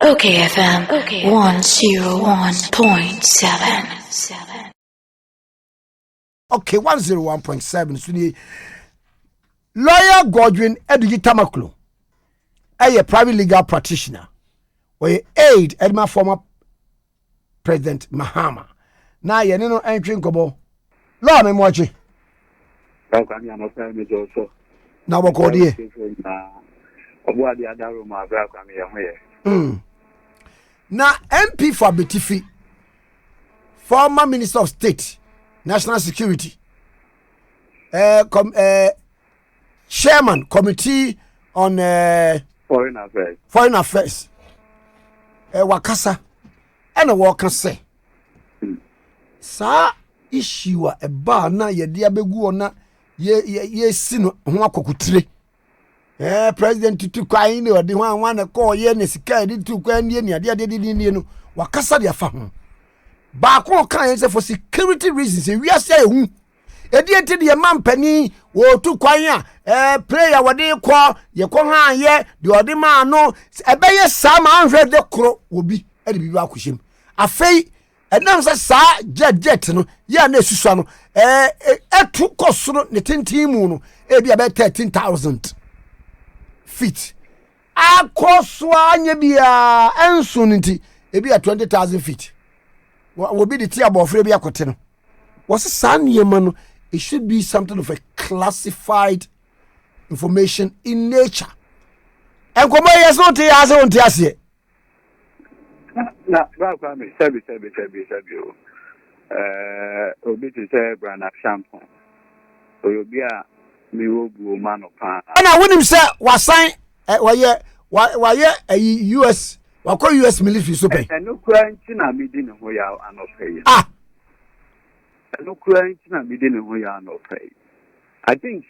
okayfm 101.7. Okay, 101.7. So the lawyer Godwin Edudzie Tamakloe, a private legal practitioner, or aid Edma former President Mahama. Now you know entering kobo. Law me mochi. Now what call ye? Now MP for Betifi, former Minister of State, National Security, Chairman Committee on Foreign Affairs. Foreign Affairs. Wakasa, and a walker say, Sa issue a bar na ye dia begu na ye sin ho akokutire. President tutu kwai ni odi ho anwa na call ye ne sika di tutu kwai ni ni ade ni no wakasa dia fa ho. Ba ko kan say for security reasons we are say hu. Edi enti de man pani wo tu kwan a prayer wode ko ye ko han ye de odi ma no ebeye sa ma anhwe de kro obi e de bibi akohyem afei enam se sa jet no ye na esusua no etu kosoro ne tintin mu no e bia be 13,000 feet akoso anya bia enso nti e bia 20,000 feet wo bi de ti abofre bia kote no was sa niema no. It should be something of a classified information in nature. And come on, yes, not here, on Tiasia. Na sebi. Obi to say Bryan Acheampong. Oyobia mi wo bu man opa. And I wouldn't say was sign why US US military super. And no crime na mi di ne ho ya anofe. No crime na mi di ne ho ya anofe. I think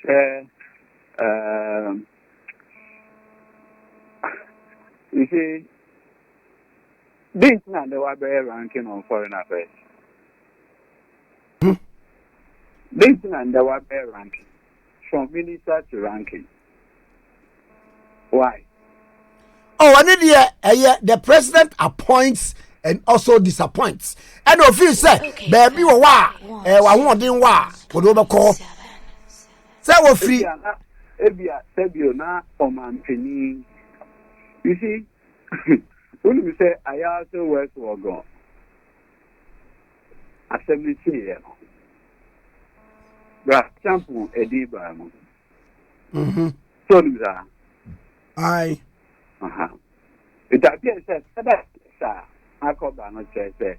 you see this na the wa ranking on foreign affairs. This na the wa ranking from minister to ranking. Why? Oh, and then the president appoints and also disappoints. And of you say, baby, wa I want din wa for the call. Say we free. Ebia sebio na omanpeni. You see, when we say I also work for God. Assembly here. Bryan Acheampong ediba mo. So that Aye. It appears that I call Bano say,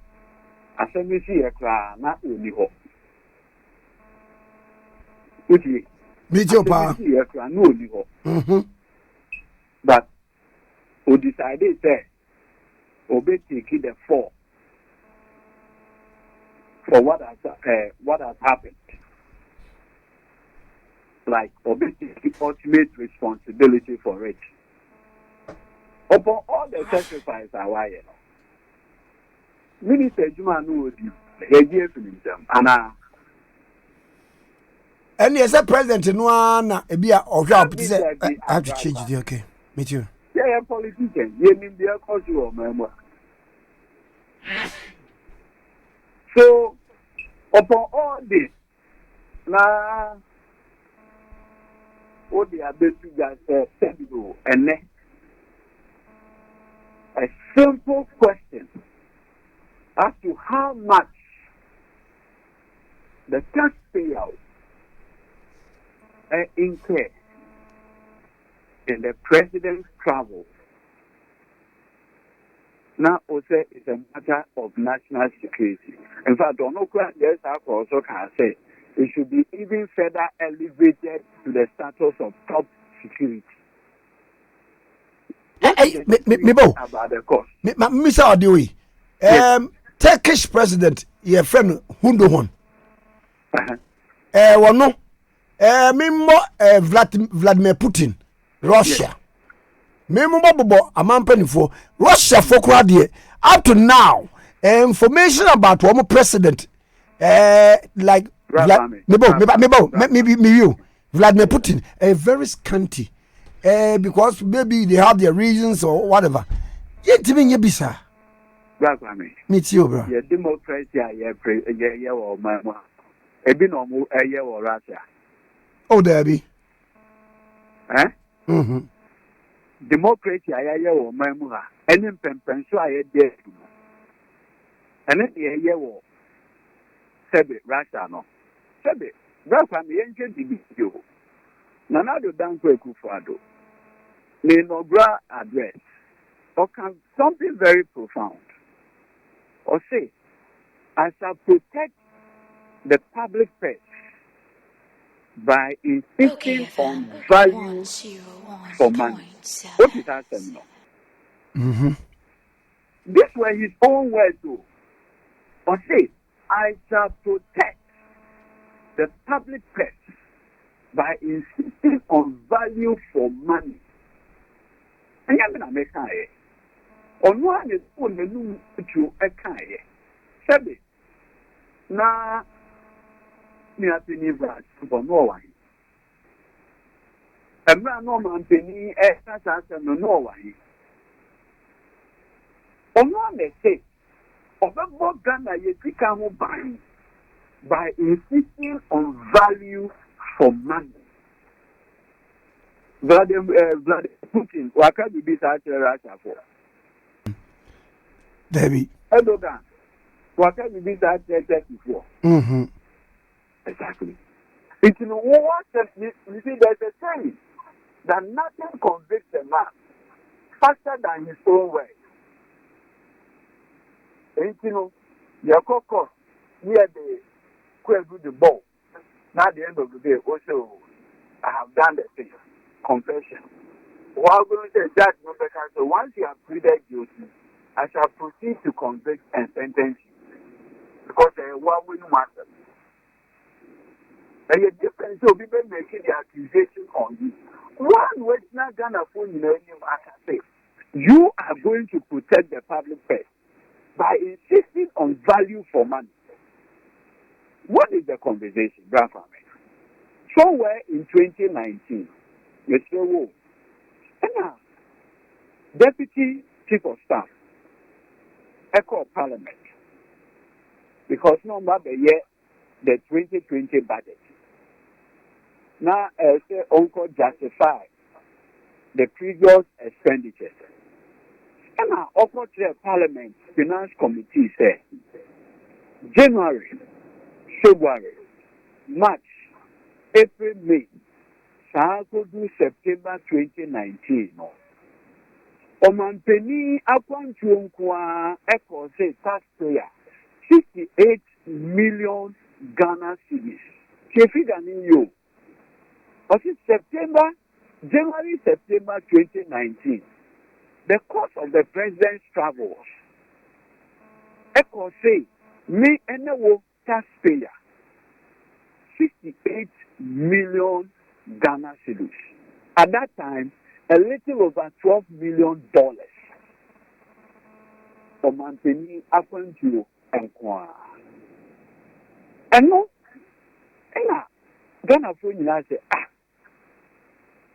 Assembly here, not only hope. Which is, meet your power. Here, no only hope. But who decided that obey taking the fall for what has happened. Like obey taking ultimate responsibility for it. Upon all the sacrifice are why Minister Juma no di hegie finim And yes, a president no na e bia ohwa say I have to change it. Okay, me too. Yeah, politician. You mean the culture member. So upon all this, now what the ability just said and a simple question as to how much the taxpayer incur in the president's travel. Now, also, it's a matter of national security. In fact, Donald Trump also can say it should be even further elevated to the status of top security. About the cost. Mr. Adewi, Turkish president, your friend Hundohon. Vladimir Putin, Russia. Russia for up to now, information about one president, like Vladimir Putin, very scanty, because maybe they have their reasons or whatever. Yentimi nye bisa. Bragwami. Meet you, bro. Ye democracy ye or mama. Ebi no mo ye or Russia. Oh, Debbie. Eh? Mm-hmm. Democracy ye or mama. Any pension I did. And then ye or Sebe Russia no. Sebe. Bragwami yenje di video. Nana do danko ekufuado. The inaugural address. Or can something very profound. Or say, I shall protect the public purse by insisting on value for money. What is that saying? Mm-hmm. These were his own words too. Or say, I shall protect the public purse by insisting on value for money. And I'm going to make it. On one is on the new to a kind. Sabi, na me a penny brand for no one. A man no man penny as no one. On one they say, of a more Ghana you become buying by insisting on value for money. Vladimir Putin, what can be such a Russia for? Debbie. Erdogan, what can be such a before? Mm-hmm. Exactly. It's in what you see, there's a saying that nothing convicts a man faster than his own way. And your cocoa near the do the ball. Now at the end of the day, also, I have done the thing. Confession. While going to say judge, so once you have pleaded guilty, I shall proceed to convict and sentence you. Because one will matter. And the difference will be making the accusation on you. One was not gonna phone you know, I can say, you are going to protect the public purse by insisting on value for money. What is the conversation, Brother? Somewhere in 2019, you say, whoa, and now, Deputy Chief of Staff, Echo Parliament, because number the year, the 2020 budget. Now, say, Uncle justify the previous expenditures. And now, Uncle Parliament Finance Committee said, January, February, March, April, May, Saturday, September 2019. Omampeni Acheampong Echo say taxpayer 68 million Ghana cedis. Kefigani you. But in January, September 2019, the cost of the president's travels. Echo say me and the taxpayer 68 million Ghana cedis. At that time, a little over $12 million for maintaining Acheampong and Kwa. And no, Ghana for you say,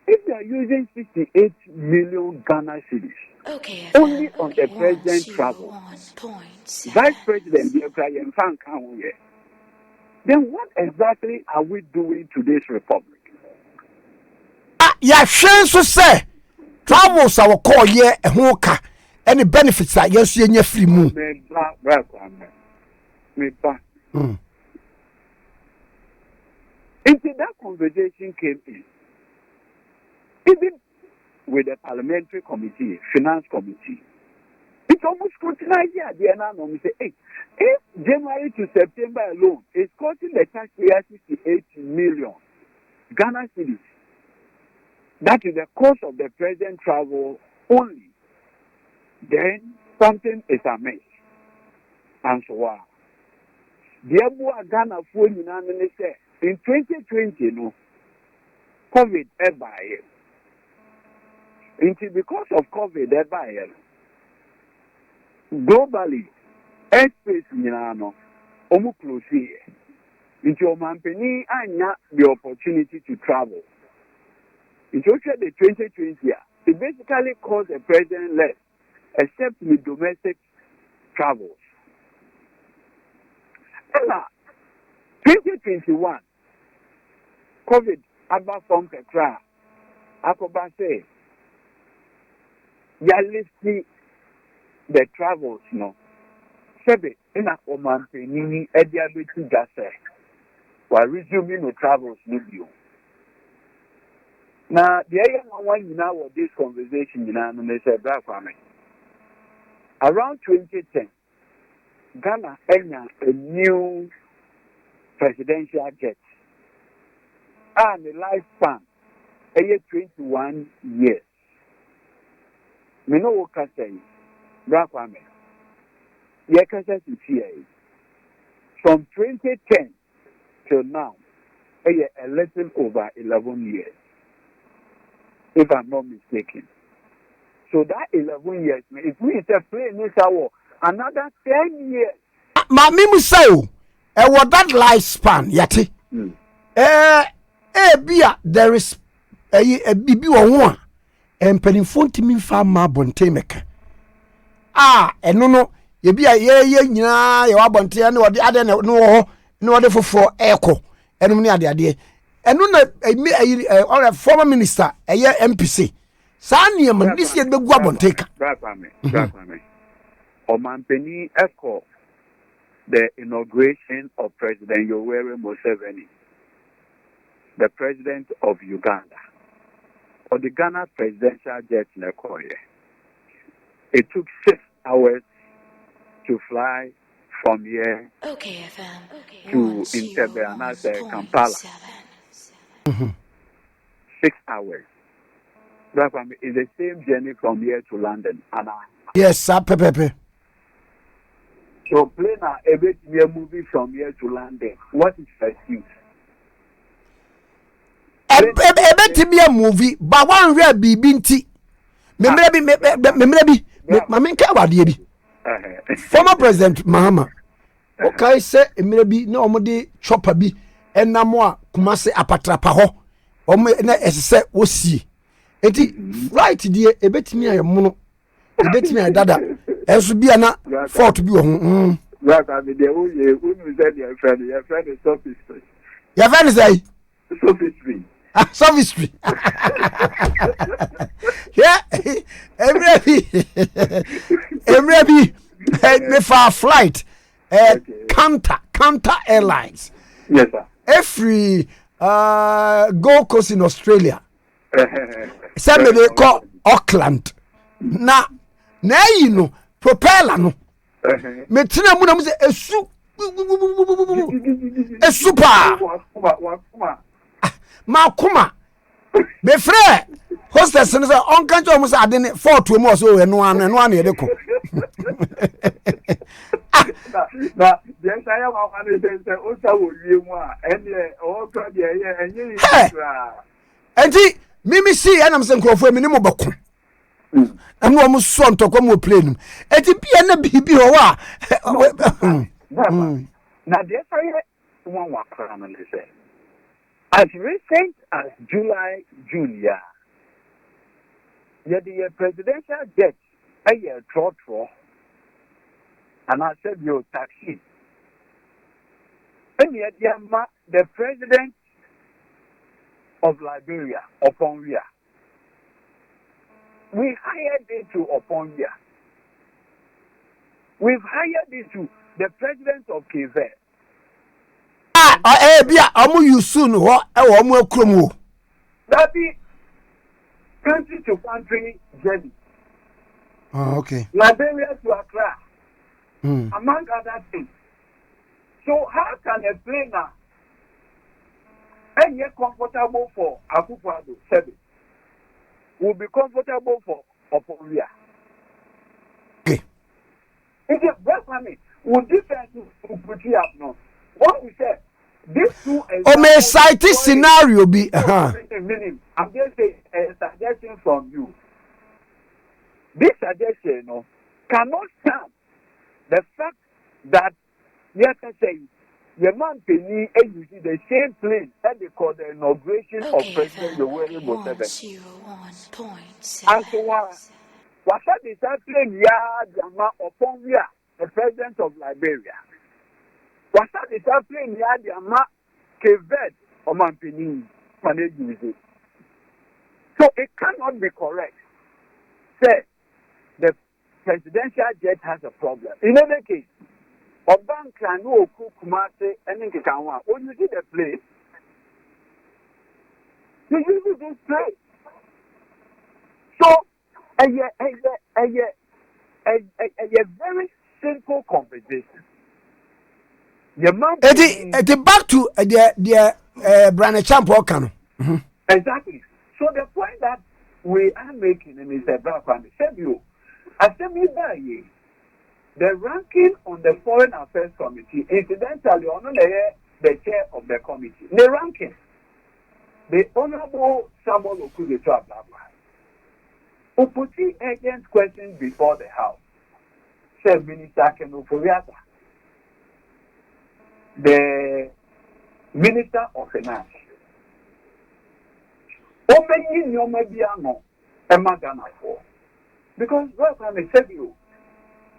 if they are using 68 million Ghana cedis only on the president's travel, Vice President Bryan Acheampong, then what exactly are we doing to this republic? Ya so say travels our call here a hoka any benefits that yes you free mu. Until that conversation came in, even with the parliamentary committee, finance committee, it's almost scrutinized at the end of say, hey, if January to September alone is costing the taxpayer 68 million Ghana cedis, that is the cost of the president travel only, then something is amiss. And so on. The Abu Ghana phone in 2020, no, COVID ever. Because of COVID ever, globally, airspace no, almost close here. Into Omampeni, I have the opportunity to travel. In the 2020 year, it basically cost the president less except with domestic travels. And 2021, COVID aba from Petra, Akoba say, ya listing the travels, no. Sebe, in a woman, Penini, Ediabeti Gase, while resuming the travels with you. Now, the other one you know what this conversation, you know, and they said, Black family. Around 2010, Ghana entered a new presidential jet. And the lifespan, 21 years. Me know what can say, Black family. You can say from 2010 till now, a little over 11 years. If I'm not mistaken. So that 11 years, if we play this hour, another 10 years. Mamimu say, what that lifespan, yati. Bia, there is a bibi or one, and pennyfonti me farm mabonte meka. No, ye be a ye, you abonte, and what the other no other for echo, and many other idea. And no, a former minister, a year MPC. Sanya man, this year the guabon take. Brapame. Oman Penny echo the inauguration of President Yoweri Museveni, the president of Uganda, or the Ghana presidential jet in Okoye. It took 6 hours to fly from here okayfm to Entebbe and that's Kampala. 6 hours. It's the same journey from here to London. Yes, sir, Pepe. So, play now a movie from here to London. What is the excuse? To be a movie, but one real BBT. Former President Mahama. Okay, say, maybe no more chopper be, and no more Kumase Apatrapa ho. Or me, as I said, was see. Eti right dear e betimi ayemono e betimi adada enso bia na fort bi wo ho right I mean the unu said your friend is sophistry. Your friend say sophistry. Sophistry. Yeah, every me for flight counter airlines. Yes sir. Every Gold Coast in Australia. Some they call Auckland. Na you know propeller no. Me tina mu na mu say esu pa. Ma kuma. Me frɛ hostess no say on kan jo mu say ade ne fort mu so eno an e de ko. Na the entire one say o sa wo wie mu a ene o to de enye yi. Enti mimi see and I'm saying crofo me ni mo bako. And no mo so ntokwa mo plane. Enti bia na bibi ho wa. Na the entire one wa kra no say. As recent as July, June, the presidential jet, a year trotro, and I said, your taxi. And yet, the president of Liberia, Oponvia, we hired it to Oponvia. We've hired it to the president of Kiveh. Bia amu you soon ho e wo mu akrom wo that be country to country journey. Okay. Liberia to Accra, among other things. So how can a plane and yet comfortable for Akufo-Addo service will be comfortable for Oponvia? Okay. It's a very funny. Would difference to put it up now? What we said. This two may cite scenario be meaning I'm just saying a suggestion from you. This suggestion cannot stand the fact that you can say your man Penny and you see the same plane that they call the inauguration of President Yoweri Museveni. And so What's that discipline? Yeah, Jama upon we the president of Liberia. What's that discipline? Yeah, Jama Kevet or Mampini managing it. So it cannot be correct. Say the presidential jet has a problem. In any case, Oban can no Kumase and Nkawa. When you see the place, you use this place. So a very simple conversation. It back to the Bryan Acheampong. Exactly. So the point that we are making in is about the ranking on the Foreign Affairs Committee, incidentally, the chair of the committee, the ranking, the Honorable Samuel Okuzeto who put the urgent questions before the House, said Minister Kenoforiata, the Minister of Finance. Opening your Mediano, Emma Ghana for. Because, well, I may tell you,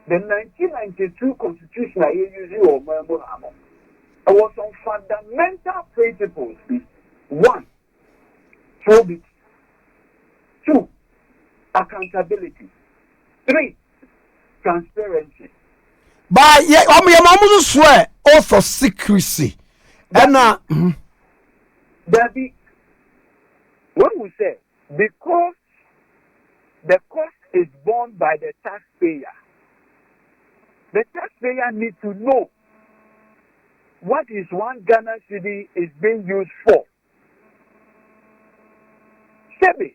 the 1992 Constitution I use you there was some fundamental principles. One, probity. Two, accountability. Three, transparency. But yeah, I swear oath of secrecy. And that be when we say because the cost is borne by the taxpayer needs to know what is one Ghana city is being used for. Sebi,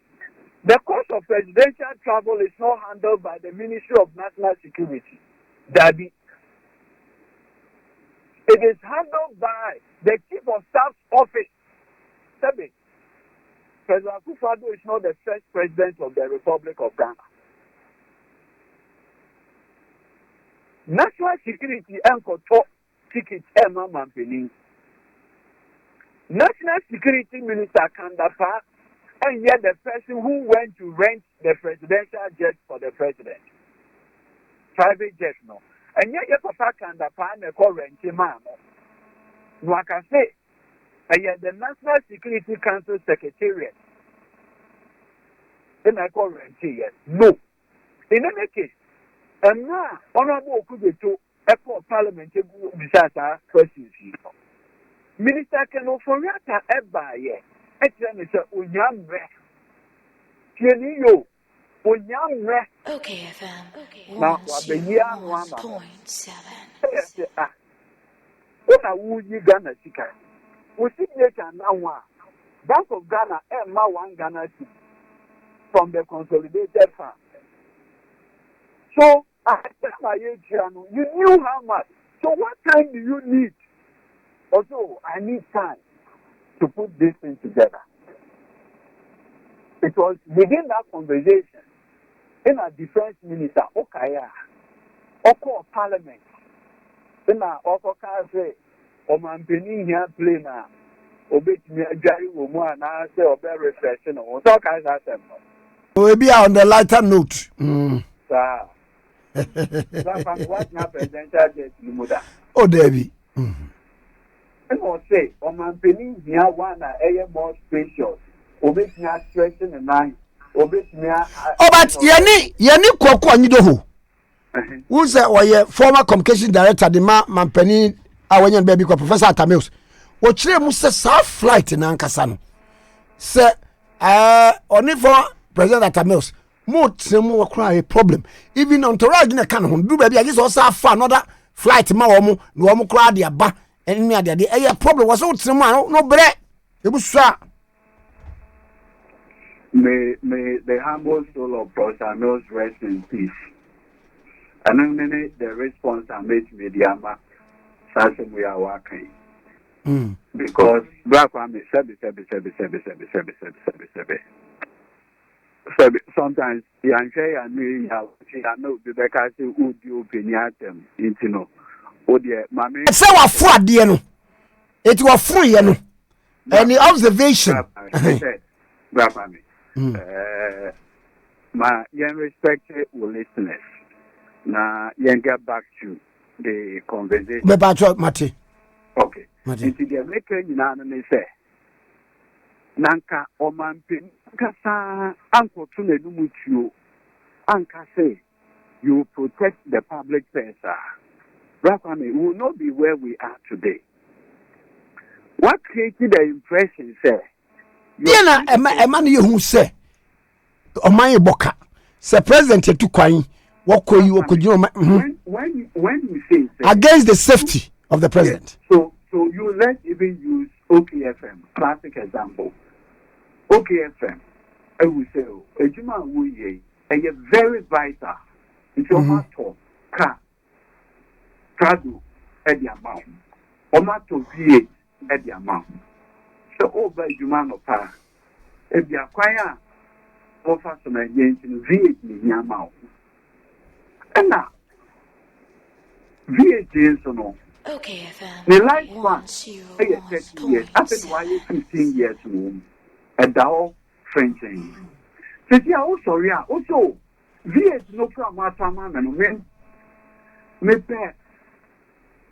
the cost of presidential travel is not handled by the Ministry of National Security. Dabi. It is handled by the Chief of Staff's office. Sebi, President Akufo-Addo is not the first president of the Republic of Ghana. National security and control tickets Emma Mampini. National Security Minister Kandapa, and yet the person who went to rent the presidential jet for the president. Private jet, no. And yet your papa Kandapa and the current man. No, I can say, and yet the National Security Council Secretariat. Then I call rent yes. No. In any case, and now, Honorable Okuzeto, Echo Parliament, Bisasa, questions. Minister Kenoforiata, Ebaye, Excellency Unyamre, Tienio, Unyamre. OKFM. Now, 101.7. What are you Ghana Sika? We see later now, Bank of Ghana, Emma 1 Ghana City from the consolidated fund. So, you knew how much. So, what time do you need? Also, I need time to put this thing together. It was within that conversation, in a defense minister, Okaya, Oko Parliament, in a Oko Kaze, Omampeni here play now, Obey me a Jerry Woman, and I say, Obey reflection, or talk as I said. We'll be on the lighter note. Sir. Oh, Debbie. And I'll say, Omampeni here one more spacious, Obey me a stretching and nine, Obey me a. Oh, but Yanni Kwako Anidoho. Who's a former communication director, the Mampeni, our baby, Professor Tamils. What Musa South flight in Ankasano. Sir, only for President Tamils. More cry a problem. Even Unauthorized in a canon, do baby, I guess also have another flight, no cry the ba, and me the problem was all someone, no bread. It was sir. May the humble soul of Professor Mills rest in peace. And then the response I made to media, such we are working. Because Black Army, sometimes you and me, I know the Becca would you opinion them into no. Oh, dear, mammy. So a fraud, dear. It was free, and the observation. Black Army. yen respect our listeners. Now, yen get back to the conversation. Me patro Mate. Okay. Mate. Into the American United say, Nanka Omampin, Kasa, Uncle Tune Numuchu, Anka say, you protect the public purse. Rakwame, we will not be where we are today. What created the impression, sir? Yeah, a man you who say, "O my boka," say President to Kwai, what could you when you say against the safety of the president? Yes. So you let's even use OKFM, classic example. OKFM, I will say, Ejuma Wuye, and you're very vital. It's your matter, car, cargo, at the amount, or matter V8 at the amount. So over Juma no pa, if you acquire offer some against V8 in the amount. And now, V8 is no. okayfm. The lifespan, 30 years. After why 15 years more. A dow Frenching. So yeah, also V8 no problem and when me pay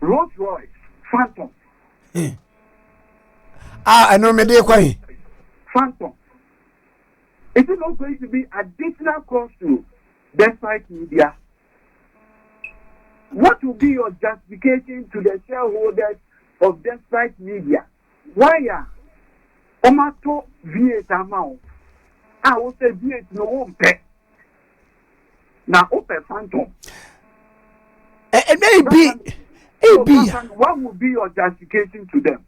Rolls Royce Phantom. I know me dey Kwai. Phantom. It is not going to be additional cost to despitemedia. What will be your justification to the shareholders of despitemedia? Why are Omato V8 amount? I will say V8 no one pay. Now open Phantom. It be. What will be your justification to them?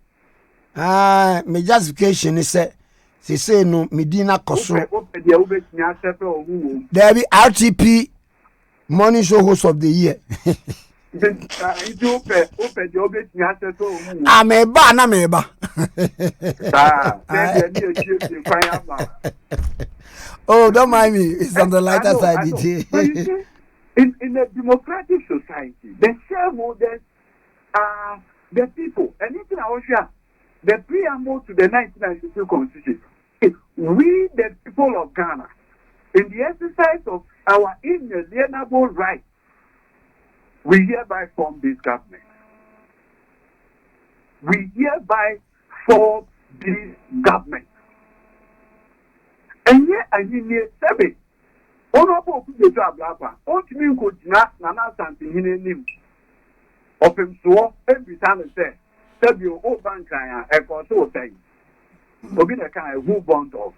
My justification is say no Medina Koso. There be RTP Morning Show Host of the Year. Ameba. Oh, don't mind me. It's on the lighter side. In a democratic society, the shareholders are the people. Anything I was here, the preamble to the 1992 Constitution. We, the people of Ghana, in the exercise of our inalienable rights, we hereby form this government. We hereby form this government. And yet, I need seven. Honorable people to Ablapa, what do you mean could not something in a name of him so every time I say, tell you, oh, bank, I got so thing. Obi the kind who born dog.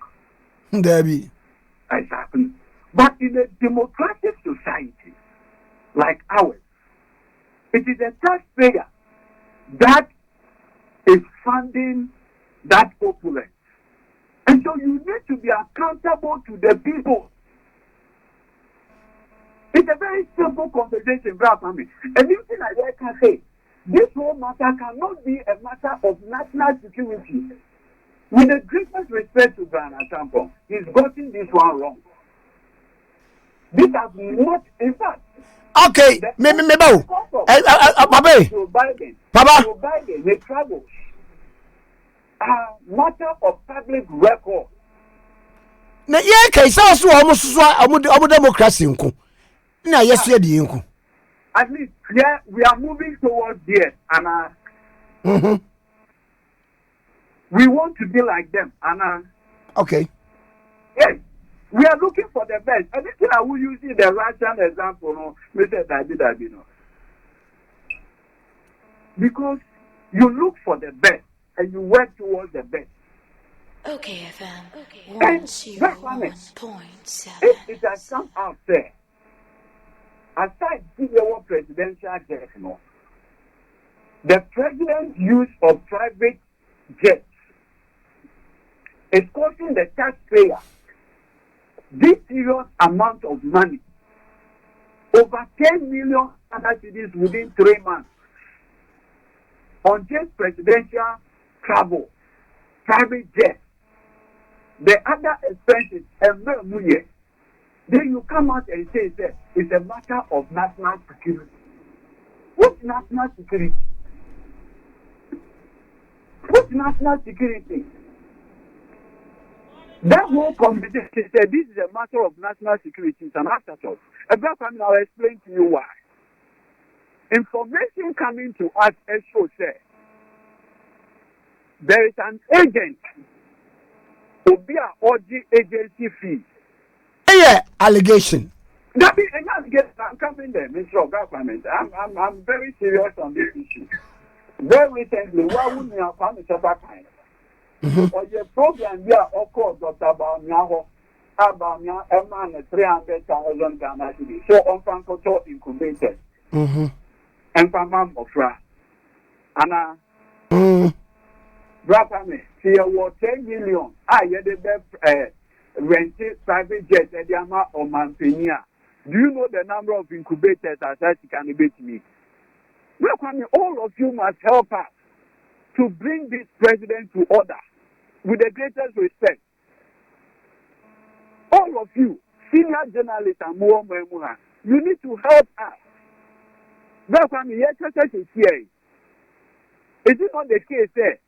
Debbie. Exactly. But in a democratic society like ours, it is a taxpayer that is funding that opulence. And so you need to be accountable to the people. It's a very simple conversation, brother. And anything I can say, this whole matter cannot be a matter of national security. With the greatest respect to Bryan Acheampong, he's gotten this one wrong. This has not, in fact. Okay, me Joe Biden, the travels are matter of public record. Na ye kai so omo democracy nko. Na yes ye di nko. At least yeah, we are moving towards there and we want to be like them and okay. Yes, we are looking for the best. Anything I will use the Russian example, no, Mr. David, no. Because you look for the best and you work towards the best. okayfm. If it has come out there, aside the presidential jet, no, the president's use of private jets is costing the taxpayer this serious amount of money, over 10 million cedis within 3 months, on just presidential travel, private jets, the other expenses, and then you come out and say it's a matter of national security. What national security? What national security? That whole conversation said this is a matter of national security. It's an afterthought. I'll explain to you why. Information coming to us as show say there is an agent to be an OG agency fee. Yeah, allegation. That is an allegation. I'm coming there, Mr. Government. I'm very serious on this issue. Very recently, why wouldn't you have found a kind? Or your program here, of course, Dr. Baumia, a man 300,000 Ghana cedis. So on Franco incubated. And from Mamma, Anna. Brapame, see a 10 million. I had the rented private jet at the amount of Mampenia. Do you know the number of incubators as you can debate me? Brapame, all of you must help us to bring this president to order with the greatest respect. All of you, senior journalists and more, you need to help us. Brapame, yes, is here. Is it not the case there?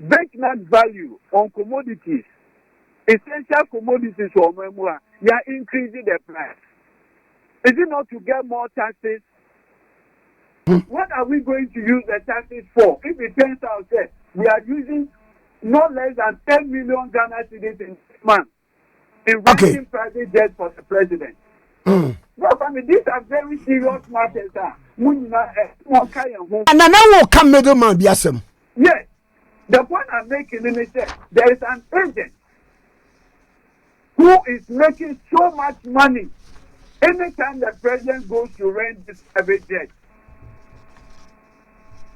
Benchmark value on commodities, essential commodities or memoir, you are increasing the price. Is it not to get more taxes? What are we going to use the taxes for? If it turns out that we are using no less than 10 million Ghana cedis in this month in renting private jets for the president. Well, I mean, these are very serious matters. And I will come middleman, Biasem. Yes. The point I'm making is that there is an agent who is making so much money anytime the president goes to rent this private jet.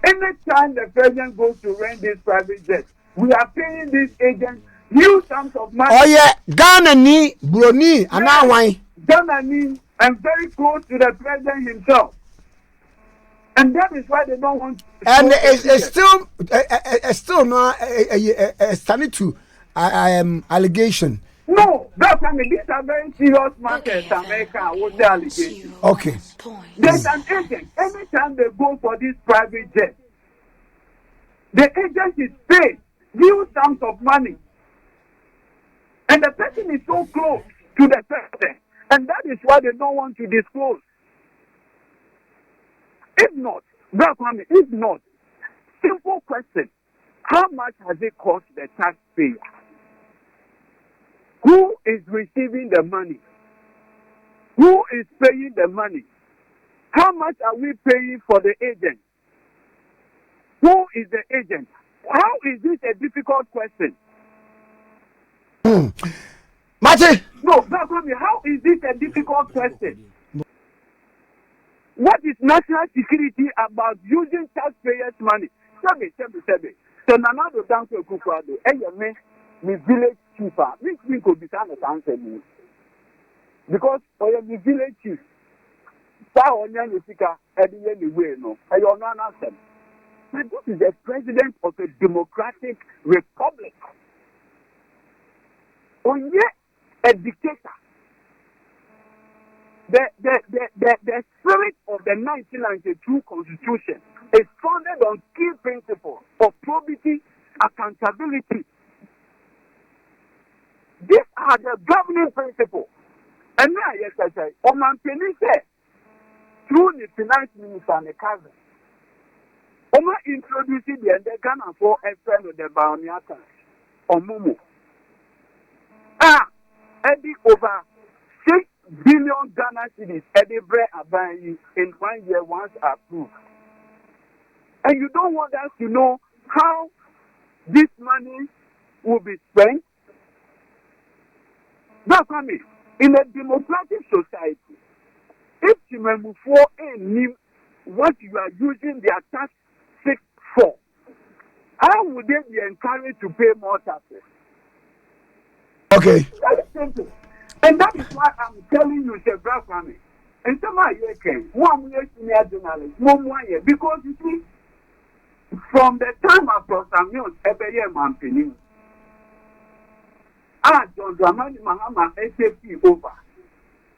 Anytime the president goes to rent this private jet, we are paying this agent huge sums of money. Oh yeah, Ghana ni, Bruni, and now why? Ghana ni, and very close to the president himself. And that is why they don't want to. And it's still not standing to allegation. No, that's I mean, these are very serious matters. America with the allegation. Okay. There's an agent. Anytime they go for this private jet, the agent is paid huge sums of money, and the person is so close to the president, and that is why they don't want to disclose. If not, simple question, how much has it cost the taxpayer? Who is receiving the money? Who is paying the money? How much are we paying for the agent? Who is the agent? How is this a difficult question? Martin! No, how is this a difficult question? What is national security about using taxpayers' money? Sebi. So Nanado Danko Kukwado, me village chief, which could be done as answer me. Because I am the village chief. Sa Onyan Yusika, anyway, no. I am not answer. But this is the president of a democratic republic. On yet a dictator. The spirit of the 1992 Constitution is founded on key principles of probity, accountability. These are the governing principles. And now, yes, I say, Oman Penise, through the finance minister and the cousin, Oman introduced the Ghana for a friend of the Bauniata, or Momo. Eddie over 6 billion Ghana cedis every abandoned in 1 year once approved. And you don't want us to know how this money will be spent? That's what I mean. In a democratic society, if you move for what you are using their tax for, how would they be encouraged to pay more taxes? Okay. That's simple. And that is why I'm telling you, Sir Brafami, and some of you can, one year senior journalist, 1 year, because you see, from the time of Samuel, every year, man, John Dramani Mahama SAP over.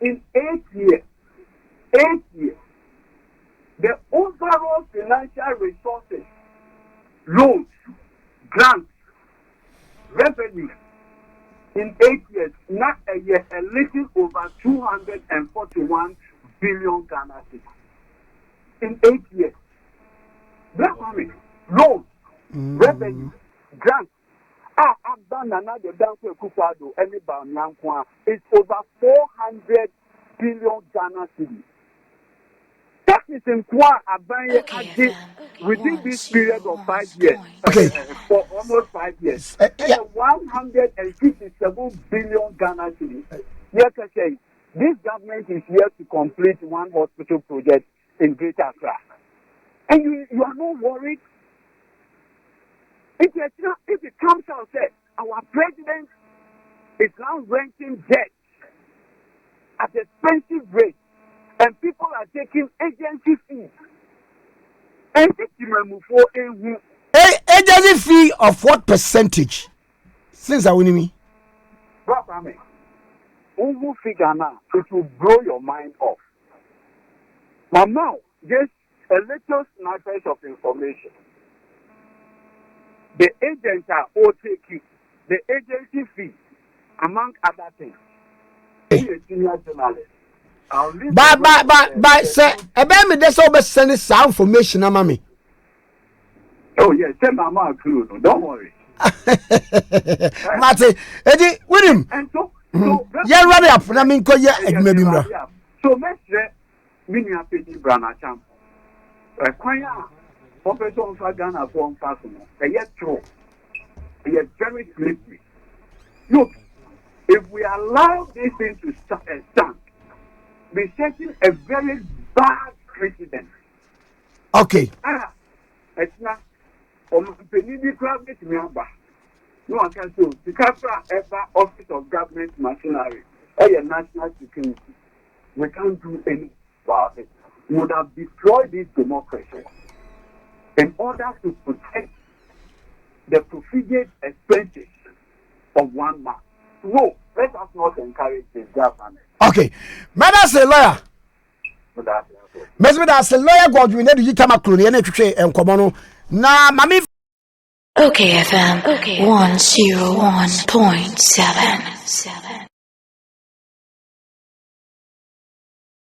In 8 years, the overall financial resources, loans, grants, revenue, billion Ghana cedis in 8 years. Black family, loans, revenue, grants. I've done another down to Kupado, any Banyankwa. It's over 400 billion Ghana cedis. That is in Kwa Abaye within this period of 5 years. For almost 5 years. 157 billion Ghana cedis. Yes, I say, this government is here to complete one hospital project in Greater Accra. And you are not worried? If it comes out that our president is now renting jets at expensive rates, and people are taking agency fees. Agency fee of what percentage? Since I win me. Who figure now, it will blow your mind off. But now, just a little snippet of information. The agents are all taking the agency fee, among other things. Be a senior journalist. But sir, about me, that's all sending some information, mammy. Oh, yes, send my mouth clue. Don't worry. Marty, Eddie, with him. And so yeah, run up. I mean, maybe. So, let's say, Bryan Acheampong. Professor of Ghana form personal. Yet true. Yet very slippery. Look, if we allow this thing to stand, we're setting a very bad precedent. Okay. It's not. No one can do. The Capra ever Office of Government Machinery or your national security. We can't do anything about it. We would have destroyed this democracy in order to protect the profligate expenses of one man. No, let us not encourage this government. Okay. Madam say lawyer. Mesme say lawyer Godwin Edudzie Tamakloe na twetwe enkomo na mami OKFM 101.7